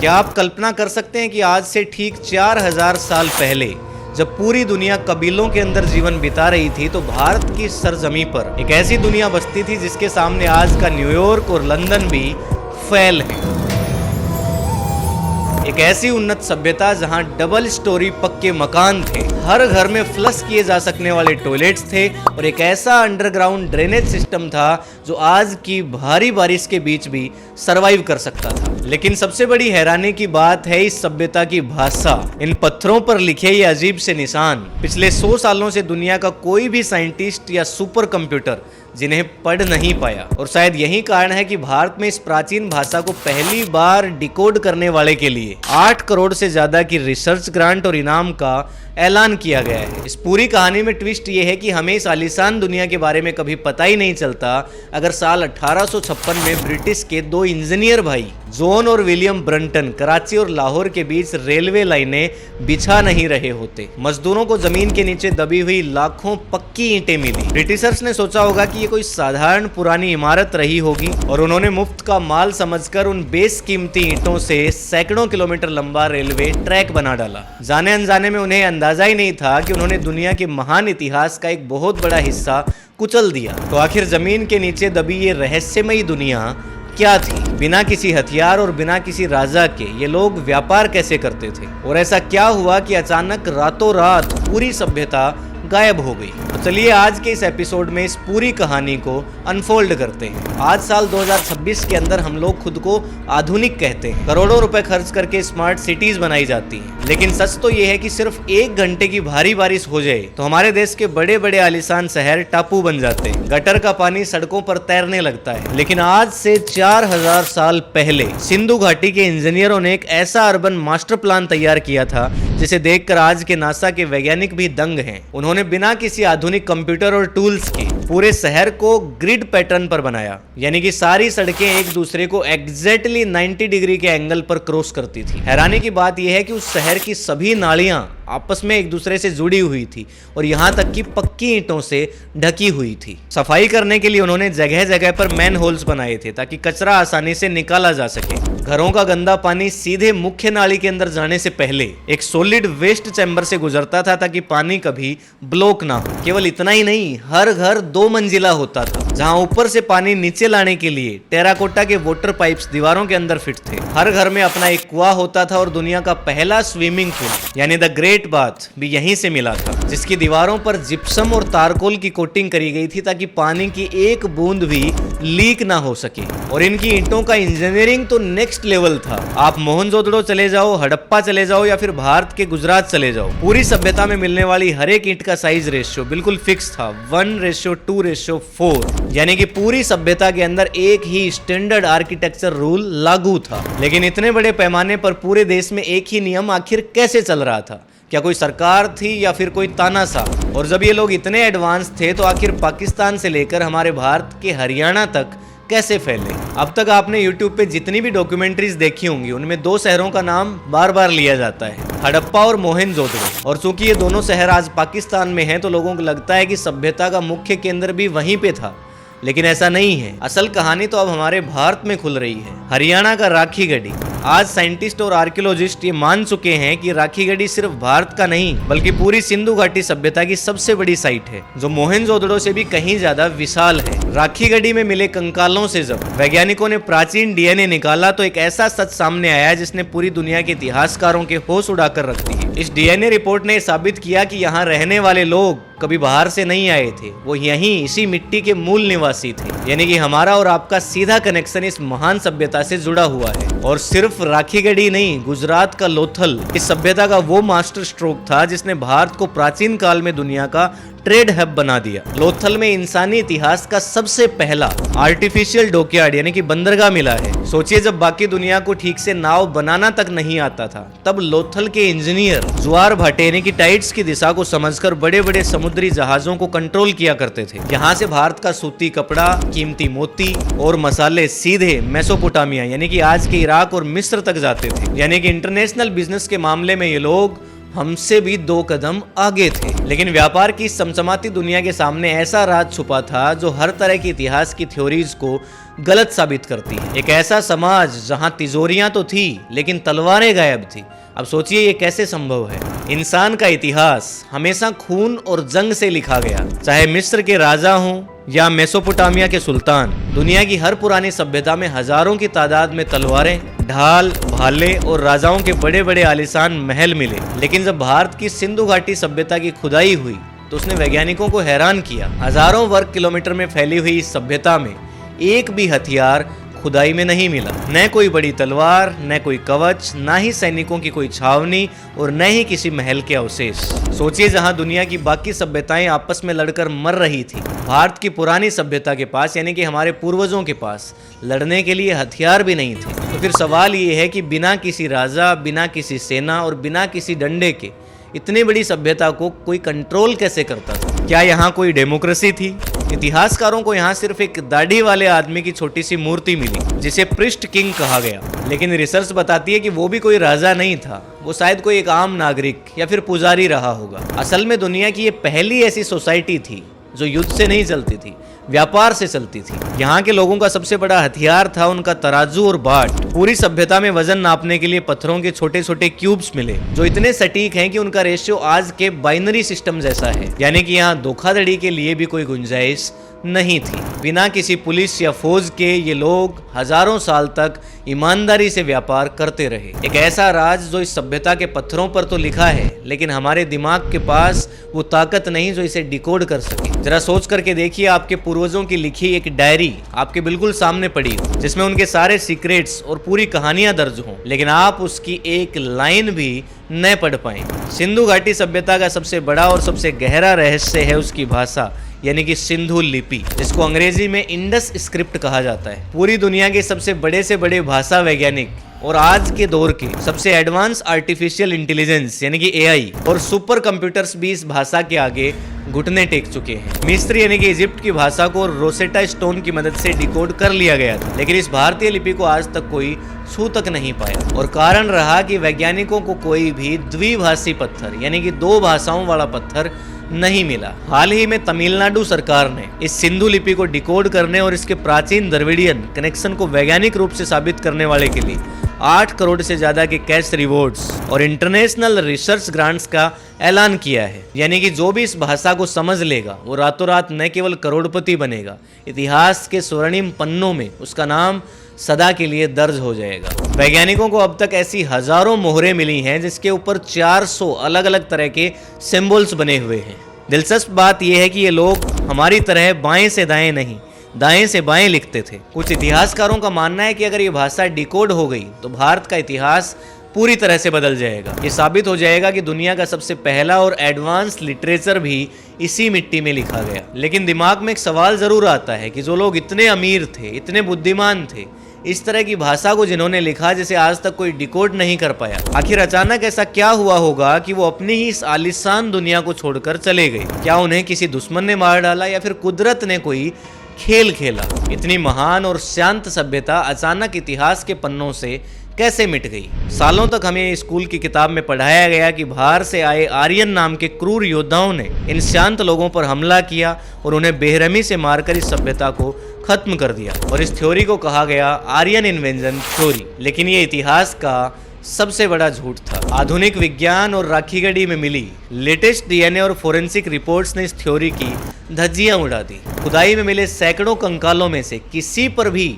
क्या आप कल्पना कर सकते हैं कि आज से ठीक 4000 साल पहले जब पूरी दुनिया कबीलों के अंदर जीवन बिता रही थी तो भारत की सरजमी पर एक ऐसी दुनिया बसती थी जिसके सामने आज का न्यूयॉर्क और लंदन भी फैल है। एक ऐसी उन्नत सभ्यता जहां डबल स्टोरी पक्के मकान थे, हर घर में फ्लश किए जा सकने वाले टॉयलेट्स थे और एक ऐसा अंडरग्राउंड ड्रेनेज सिस्टम था जो आज की भारी बारिश के बीच भी सरवाइव कर सकता था। लेकिन सबसे बड़ी हैरानी की बात है इस सभ्यता की भाषा। इन पत्थरों पर लिखे ये अजीब से निशान पिछले 100 सालों से दुनिया का कोई भी साइंटिस्ट या सुपर कंप्यूटर जिन्हें पढ़ नहीं पाया। और शायद यही कारण है कि भारत में इस प्राचीन भाषा को पहली बार डिकोड करने वाले के लिए 8 करोड़ से ज्यादा की रिसर्च ग्रांट और इनाम का ऐलान किया गया है। इस पूरी कहानी में ट्विस्ट ये है कि हमें इस आलीशान दुनिया के बारे में कभी पता ही नहीं चलता अगर साल 1856 में ब्रिटिश के 2 इंजीनियर भाई जॉन और विलियम ब्रंटन कराची और लाहौर के बीच रेलवे लाइनें बिछा नहीं रहे होते। मजदूरों को जमीन के नीचे दबी हुई लाखों पक्की ईंटें मिली। ब्रिटिशर्स ने सोचा होगा कि ये कोई साधारण पुरानी इमारत रही होगी और उन्होंने मुफ्त का माल समझकर उन बेशकीमती ईंटों से सैकड़ों किलोमीटर लंबा रेलवे ट्रैक बना डाला। जाने अनजाने में उन्हें अंदाजा ही नहीं था कि उन्होंने दुनिया के महान इतिहास का एक बहुत बड़ा हिस्सा कुचल दिया। तो आखिर जमीन के नीचे दबी ये रहस्यमयी दुनिया क्या थी? बिना किसी हथियार और बिना किसी राजा के ये लोग व्यापार कैसे करते थे? और ऐसा क्या हुआ कि अचानक रातों रात पूरी सभ्यता गायब हो गई? तो चलिए आज के इस एपिसोड में इस पूरी कहानी को अनफोल्ड करते हैं। आज साल 2026 के अंदर हम लोग खुद को आधुनिक कहते हैं, करोड़ों रुपए खर्च करके स्मार्ट सिटीज बनाई जाती हैं, लेकिन सच तो ये है कि सिर्फ 1 घंटे की भारी बारिश हो जाए तो हमारे देश के बड़े बड़े आलीशान शहर टापू बन जाते हैं, गटर का पानी सड़कों पर तैरने लगता है। लेकिन आज से 4000 साल पहले सिंधु घाटी के इंजीनियरों ने एक ऐसा अर्बन मास्टर प्लान तैयार किया था जिसे देखकर आज के नासा के वैज्ञानिक भी दंग हैं। उन्होंने बिना किसी आधुनिक कंप्यूटर और टूल्स के पूरे शहर को ग्रिड पैटर्न पर बनाया, यानी कि सारी सड़कें एक दूसरे को एग्जैक्टली 90 डिग्री के एंगल पर क्रॉस करती थी। हैरानी की बात यह है कि उस शहर की सभी नालियां आपस में एक दूसरे से जुड़ी हुई थी और यहाँ तक कि पक्की ईंटों से ढकी हुई थी। सफाई करने के लिए उन्होंने जगह जगह पर मैन होल्स बनाए थे ताकि कचरा आसानी से निकाला जा सके। घरों का गंदा पानी सीधे मुख्य नाली के अंदर जाने से पहले एक सॉलिड वेस्ट चैम्बर से गुजरता था ताकि पानी कभी ब्लॉक ना हो। केवल इतना ही नहीं, हर घर 2 मंजिला होता था जहां ऊपर से पानी नीचे लाने के लिए टेराकोटा के वाटर पाइप्स दीवारों के अंदर फिट थे। हर घर में अपना एक कुआं होता था और दुनिया का पहला स्विमिंग पूल यानी द ग्रेट बाथ भी यहीं से मिला था, जिसकी दीवारों पर जिप्सम और तारकोल की कोटिंग करी गई थी ताकि पानी की एक बूंद भी लीक ना हो सके। और इनकी ईंटों का इंजीनियरिंग तो नेक्स्ट लेवल था। आप मोहनजोदड़ो चले जाओ, हड़प्पा चले जाओ या फिर भारत के गुजरात चले जाओ, पूरी सभ्यता में मिलने वाली हर एक ईंट का साइज रेशियो बिल्कुल फिक्स था, 1:2:4, यानी कि पूरी सभ्यता के अंदर एक ही स्टैंडर्ड आर्किटेक्चर रूल लागू था। लेकिन इतने बड़े पैमाने पर पूरे देश में एक ही नियम आखिर कैसे चल रहा था? क्या कोई सरकार थी या फिर कोई तानाशाह? और जब ये लोग इतने एडवांस थे तो आखिर पाकिस्तान से लेकर हमारे भारत के हरियाणा तक कैसे फैले? अब तक आपने YouTube पे जितनी भी डॉक्यूमेंट्रीज देखी होंगी उनमें 2 शहरों का नाम बार बार लिया जाता है, हड़प्पा और मोहनजोदड़ो। और चूंकि ये दोनों शहर आज पाकिस्तान में हैं तो लोगों को लगता है कि सभ्यता का मुख्य केंद्र भी वहीं पे था, लेकिन ऐसा नहीं है। असल कहानी तो अब हमारे भारत में खुल रही है। हरियाणा का राखीगढ़ी। आज साइंटिस्ट और आर्कियोलॉजिस्ट ये मान चुके हैं कि राखीगढ़ी सिर्फ भारत का नहीं बल्कि पूरी सिंधु घाटी सभ्यता की सबसे बड़ी साइट है, जो मोहनजोदड़ो से भी कहीं ज्यादा विशाल है। राखीगढ़ी में मिले कंकालों से जब वैज्ञानिकों ने प्राचीन डीएनए निकाला तो एक ऐसा सच सामने आया जिसने पूरी दुनिया के इतिहासकारों के होश उड़ाकर रख दिए। इस डीएनए रिपोर्ट ने साबित किया कि यहाँ रहने वाले लोग कभी बाहर से नहीं आए थे, वो यहीं इसी मिट्टी के मूल निवासी थे। यानी कि हमारा और आपका सीधा कनेक्शन इस महान सभ्यता से जुड़ा हुआ है। और सिर्फ राखीगढ़ी नहीं, गुजरात का लोथल इस सभ्यता का वो मास्टर स्ट्रोक था जिसने भारत को प्राचीन काल में दुनिया का ट्रेड हब बना दिया। लोथल में इंसानी इतिहास का सबसे पहला आर्टिफिशियल डॉकयार्ड यानी कि बंदरगाह मिला है। सोचिए, जब बाकी दुनिया को ठीक से नाव बनाना तक नहीं आता था तब लोथल के इंजीनियर ज्वार भाटे यानी कि टाइड्स की दिशा को समझकर बड़े बड़े समुद्री जहाजों को कंट्रोल किया करते थे। यहाँ से भारत का सूती कपड़ा, कीमती मोती और मसाले सीधे मेसोपोटामिया यानी कि आज के इराक और मिस्र तक जाते थे। यानी कि इंटरनेशनल बिजनेस के मामले में ये लोग हमसे भी 2 कदम आगे थे। लेकिन व्यापार की समसमाती दुनिया के सामने ऐसा राज छुपा था जो हर तरह की इतिहास की थ्योरीज को गलत साबित करती है। एक ऐसा समाज जहां तिजोरियां तो थी लेकिन तलवारें गायब थी। अब सोचिए ये कैसे संभव है। इंसान का इतिहास हमेशा खून और जंग से लिखा गया, चाहे मिस्र के राजा हों या मेसोपोटामिया के सुल्तान। दुनिया की हर पुरानी सभ्यता में हजारों की तादाद में तलवारें, ढाल, भाले और राजाओं के बड़े बड़े आलीशान महल मिले। लेकिन जब भारत की सिंधु घाटी सभ्यता की खुदाई हुई तो उसने वैज्ञानिकों को हैरान किया। हजारों वर्ग किलोमीटर में फैली हुई इस सभ्यता में एक भी हथियार खुदाई में नहीं मिला। न कोई बड़ी तलवार, न कोई कवच, न ही सैनिकों की कोई छावनी और न ही किसी महल के अवशेष। सोचिए, जहां दुनिया की बाकी सभ्यताएं आपस में लड़कर मर रही थी, भारत की पुरानी सभ्यता के पास यानी कि हमारे पूर्वजों के पास लड़ने के लिए हथियार भी नहीं थे। तो फिर सवाल ये है कि बिना किसी राजा, बिना किसी सेना और बिना किसी डंडे के इतनी बड़ी सभ्यता को कोई कंट्रोल कैसे करता था? क्या यहाँ कोई डेमोक्रेसी थी? इतिहासकारों को यहाँ सिर्फ एक दाढ़ी वाले आदमी की छोटी सी मूर्ति मिली जिसे पृष्ठ किंग कहा गया। लेकिन रिसर्च बताती है कि वो भी कोई राजा नहीं था, वो शायद कोई एक आम नागरिक या फिर पुजारी रहा होगा। असल में दुनिया की ये पहली ऐसी सोसाइटी थी जो युद्ध से नहीं चलती थी, व्यापार से चलती थी। यहाँ के लोगों का सबसे बड़ा हथियार था उनका तराजू और बाट। पूरी सभ्यता में वजन नापने के लिए पत्थरों के छोटे छोटे क्यूब्स मिले जो इतने सटीक हैं कि उनका रेशियो आज के बाइनरी सिस्टम जैसा है, यानी कि यहाँ धोखाधड़ी के लिए भी कोई गुंजाइश नहीं थी। बिना किसी पुलिस या फौज के ये लोग हजारों साल तक ईमानदारी से व्यापार करते रहे। एक ऐसा राज जो इस सभ्यता के पत्थरों पर तो लिखा है, लेकिन हमारे दिमाग के पास वो ताकत नहीं जो इसे डिकोड कर सके। जरा सोच करके देखिए, आपके पूर्वजों की लिखी एक डायरी आपके बिल्कुल सामने पड़ी हो, जिसमें उनके सारे सीक्रेट्स और पूरी कहानियां दर्ज हों, लेकिन आप उसकी एक लाइन भी न पढ़ पाए। सिंधु घाटी सभ्यता का सबसे बड़ा और सबसे गहरा रहस्य है उसकी भाषा, यानी कि सिंधु लिपि, जिसको अंग्रेजी में इंडस स्क्रिप्ट कहा जाता है। पूरी दुनिया के सबसे बड़े से बड़े भाषा वैज्ञानिक और आज के दौर के सबसे एडवांस आर्टिफिशियल इंटेलिजेंस यानी कि एआई और सुपर कंप्यूटर्स भी इस भाषा के आगे घुटने टेक चुके हैं। मिस्र यानी कि इजिप्ट की भाषा को रोसेटा स्टोन की मदद से डिकोड कर लिया गया था, लेकिन इस भारतीय लिपि को आज तक कोई छू तक नहीं पाया। और कारण रहा कि वैज्ञानिकों को कोई भी द्विभाषी पत्थर यानी कि दो भाषाओं वाला पत्थर नहीं मिला। हाल ही में तमिलनाडु सरकार ने इस सिंधु लिपि को डिकोड करने और इसके प्राचीन द्रविडियन कनेक्शन को वैज्ञानिक रूप से साबित करने वाले के लिए 8 करोड़ से ज्यादा के कैश रिवॉर्ड्स और इंटरनेशनल रिसर्च ग्रांट्स का ऐलान किया है। यानी कि जो भी इस भाषा को समझ लेगा वो रातों रात न केवल करोड़पति बनेगा, इतिहास के स्वर्णिम पन्नों में उसका नाम सदा के लिए दर्ज हो जाएगा। वैज्ञानिकों को अब तक ऐसी हजारों मोहरें मिली हैं जिसके ऊपर 400 अलग अलग तरह के सिंबल्स बने हुए हैं। दिलचस्प बात यह है कि ये लोग हमारी तरह बाएं से दाएं नहीं, दाएं से बाएं लिखते थे। कुछ इतिहासकारों का मानना है कि अगर ये भाषा डिकोड हो गई तो भारत का इतिहास पूरी तरह से बदल जाएगा। ये साबित हो जाएगा कि दुनिया का सबसे पहला और एडवांस लिटरेचर भी इसी मिट्टी में लिखा गया। लेकिन दिमाग में एक सवाल जरूर आता है कि जो लोग इतने अमीर थे, इतने बुद्धिमान थे, इस तरह की भाषा को जिन्होंने लिखा जिसे आज तक कोई डिकोड नहीं कर पाया, आखिर अचानक ऐसा क्या हुआ होगा कि वो अपनी ही इस आलीशान दुनिया को छोड़कर चले गए? क्या उन्हें किसी दुश्मन ने मार डाला या फिर कुदरत ने कोई खेल खेला? इतनी महान और शांत सभ्यता अचानक इतिहास के पन्नों से कैसे मिट गई? सालों तक हमें स्कूल की किताब में पढ़ाया गया कि बाहर से आए आर्यन नाम के क्रूर योद्धाओं ने इन शांत लोगों पर हमला किया और उन्हें बेरहमी से मारकर इस सभ्यता को खत्म कर दिया, और इस थ्योरी को कहा गया आर्यन इन्वेंजन थ्योरी। लेकिन ये इतिहास का सबसे बड़ा झूठ था। आधुनिक विज्ञान और राखीगढ़ी में मिली लेटेस्ट डीएनए और फोरेंसिक रिपोर्ट्स ने इस थ्योरी की धज्जियां उड़ा दी। खुदाई में मिले सैकड़ों कंकालों में से किसी पर भी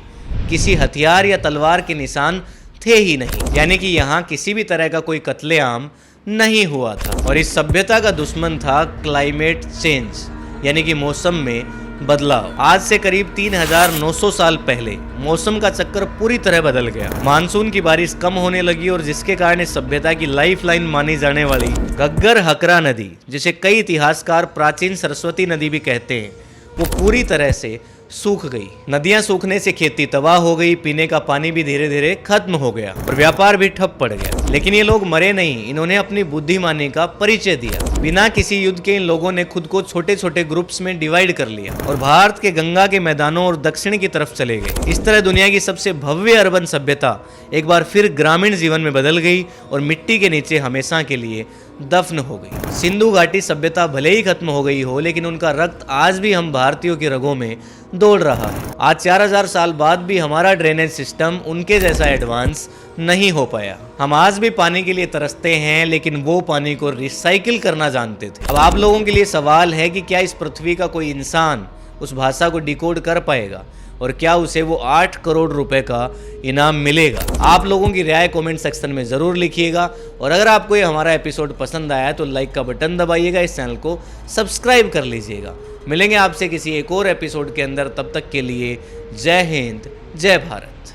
किसी हथियार या तलवार के निशान थे ही नहीं, यानी कि यहाँ किसी भी तरह का कोई कत्लेआम नहीं हुआ था। और इस सभ्यता का दुश्मन था क्लाइमेट चेंज, यानी कि मौसम में बदलाव। आज से करीब 3900 साल पहले मौसम का चक्कर पूरी तरह बदल गया। मानसून की बारिश कम होने लगी और जिसके कारण इस सभ्यता की लाइफलाइन मानी जाने वाली घग्गर हकरा नदी, जिसे कई इतिहासकार प्राचीन सरस्वती नदी भी कहते हैं, वो पूरी तरह से सूख गई। नदियां सूखने से खेती तबाह हो गई, पीने का पानी भी धीरे धीरे खत्म हो गया और व्यापार भी ठप पड़ गया। लेकिन ये लोग मरे नहीं, इन्होंने अपनी बुद्धिमानी का परिचय दिया। बिना किसी युद्ध के इन लोगों ने खुद को छोटे छोटे ग्रुप्स में डिवाइड कर लिया और भारत के गंगा के मैदानों और दक्षिण की तरफ चले गए। इस तरह दुनिया की सबसे भव्य अर्बन सभ्यता एक बार फिर ग्रामीण जीवन में बदल गई और मिट्टी के नीचे हमेशा के लिए दफन हो गई। सिंधु घाटी सभ्यता भले ही खत्म हो गई हो, लेकिन उनका रक्त आज भी हम भारतीयों की रगों में दौड़ रहा है। आज 4000 साल बाद भी हमारा ड्रेनेज सिस्टम उनके जैसा एडवांस नहीं हो पाया। हम आज भी पानी के लिए तरसते हैं, लेकिन वो पानी को रिसाइकिल करना जानते थे। अब आप लोगों के लिए सवाल है कि क्या इस पृथ्वी का कोई इंसान उस भाषा को डिकोड कर पाएगा और क्या उसे वो 8 करोड़ रुपए का इनाम मिलेगा? आप लोगों की राय कमेंट सेक्शन में ज़रूर लिखिएगा और अगर आपको ये हमारा एपिसोड पसंद आया तो लाइक का बटन दबाइएगा, इस चैनल को सब्सक्राइब कर लीजिएगा। मिलेंगे आपसे किसी एक और एपिसोड के अंदर, तब तक के लिए जय हिंद, जय भारत।